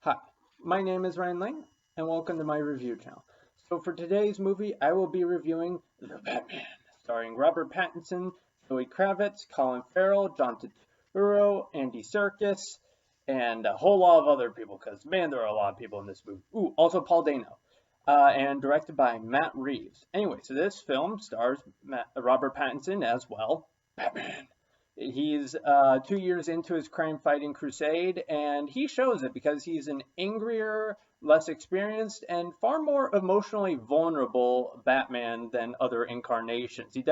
Hi, my name is Ryan Ling, and welcome to my review channel. So for today's movie, I will be reviewing The Batman, starring Robert Pattinson, Zoe Kravitz, Colin Farrell, John Turturro, Andy Serkis, and a whole lot of other people, because man, there are a lot of people in this movie. Ooh, also Paul Dano, and directed by Matt Reeves. Anyway, so this film stars Robert Pattinson as well, Batman. He's 2 years into his crime fighting crusade, and he shows it because he's an angrier, less experienced, and far more emotionally vulnerable Batman than other incarnations. He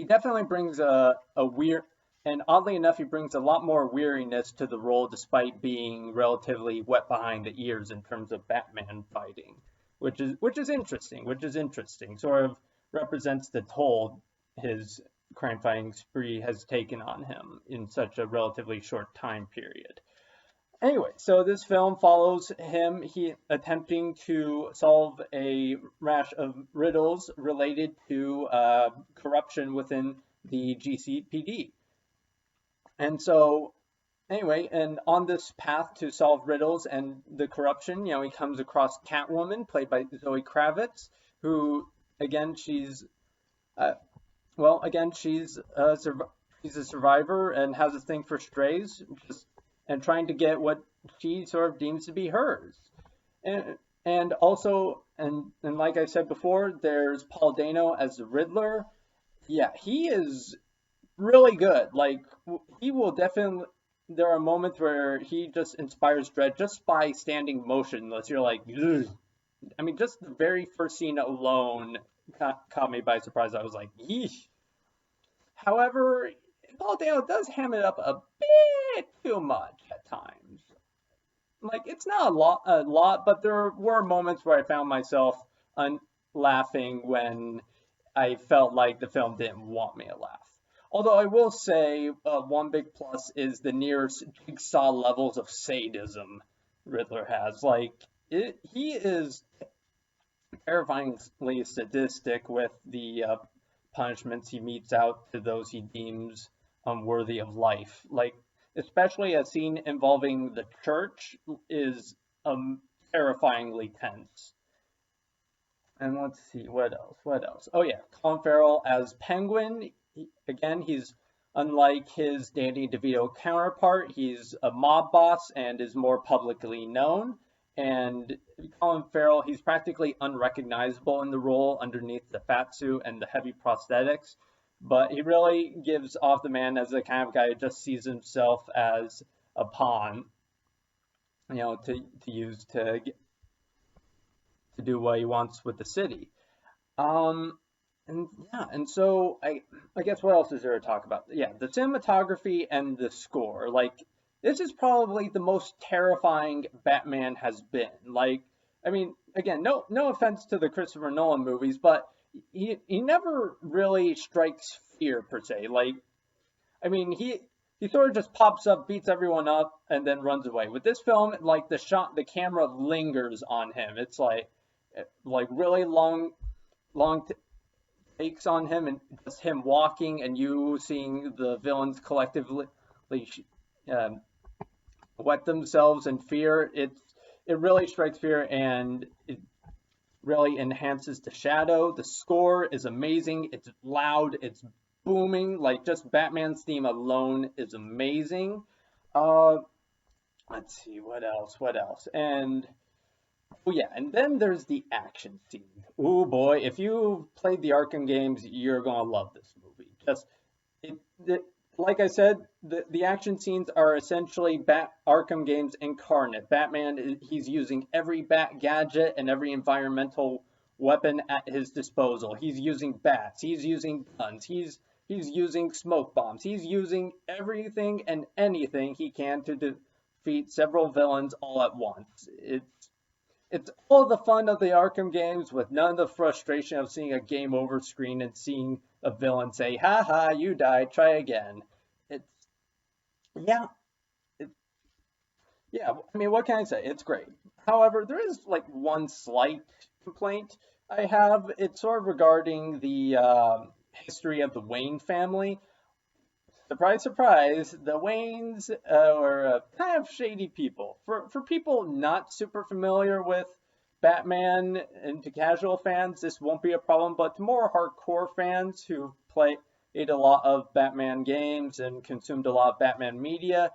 definitely brings a weird, and oddly enough, he brings a lot more weariness to the role despite being relatively wet behind the ears in terms of Batman fighting, which is interesting. Sort of represents the toll his crime fighting spree has taken on him in such a relatively short time period. Anyway, so this film follows him he attempting to solve a rash of riddles related to corruption within the GCPD. And so anyway, and on this path to solve riddles and the corruption, he comes across Catwoman, played by Zoe Kravitz, who again uh, she's a survivor and has a thing for strays, and trying to get what she sort of deems to be hers. And also, and like I said before, there's Paul Dano as the Riddler. Yeah, he is really good. Like he will definitely. There are moments where he just inspires dread just by standing motionless. You're like, ugh. I mean, just the very first scene alone caught me by surprise. I was like, yeesh. However, Paul Dano does ham it up a bit too much at times. Like it's not a lot, but there were moments where I found myself laughing when I felt like the film didn't want me to laugh. Although I will say one big plus is the nearest jigsaw levels of sadism Riddler has. Like he is terrifyingly sadistic with the punishments he metes out to those he deems unworthy of life. Like, especially a scene involving the church is terrifyingly tense. And let's see, what else? What else? Oh yeah, Colin Farrell as Penguin. Again, he's unlike his Danny DeVito counterpart. He's a mob boss and is more publicly known. And Colin Farrell, he's practically unrecognizable in the role underneath the fat suit and the heavy prosthetics. But he really gives off the man as the kind of guy who just sees himself as a pawn, to use to do what he wants with the city. Um, and yeah, and so I guess what else is there to talk about? Yeah, the cinematography and the score. Like this is probably the most terrifying Batman has been. Like, I mean, again, no offense to the Christopher Nolan movies, but he never really strikes fear per se. Like, I mean, he sort of just pops up, beats everyone up, and then runs away. With this film, like the camera lingers on him. It's like really long takes on him, and just him walking, and you seeing the villains collectively um, wet themselves in fear. It really strikes fear, and it really enhances the shadow. The score is amazing. It's loud. It's booming. Like just Batman's theme alone is amazing. Uh, let's see what else. What else? And oh yeah, and then there's the action scene. Oh boy, if you played the Arkham games, you're gonna love this movie. Just it like I said, the action scenes are essentially Arkham games incarnate. Batman, he's using every Bat gadget and every environmental weapon at his disposal. He's using bats. He's using guns. He's using smoke bombs. He's using everything and anything he can to defeat several villains all at once. It's all the fun of the Arkham games with none of the frustration of seeing a game over screen and seeing a villain say, "Ha ha, you died, try again." It's yeah, it, yeah. I mean, what can I say? It's great. However, there is like one slight complaint I have. It's sort of regarding the history of the Wayne family. surprise, surprise, the Waynes are kind of shady people. For people not super familiar with Batman and to casual fans, this won't be a problem, but to more hardcore fans who played a lot of Batman games and consumed a lot of Batman media,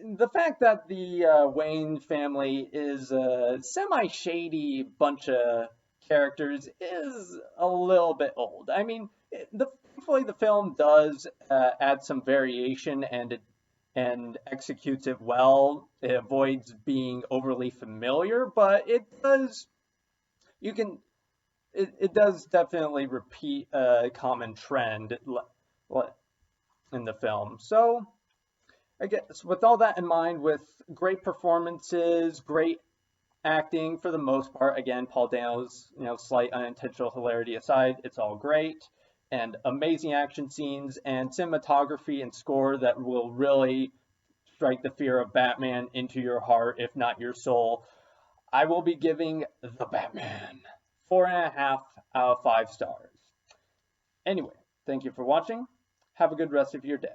the fact that the Wayne family is a semi-shady bunch of characters is a little bit old. I mean, thankfully the film does add some variation and executes it well. It avoids being overly familiar, but you can it does definitely repeat a common trend in the film. So I guess with all that in mind, with great performances, great acting for the most part, again, Paul Dano's slight unintentional hilarity aside, it's all great, and amazing action scenes and cinematography and score that will really strike the fear of Batman into your heart, if not your soul. I will be giving The Batman 4.5 out of 5 stars. Anyway, thank you for watching. Have a good rest of your day.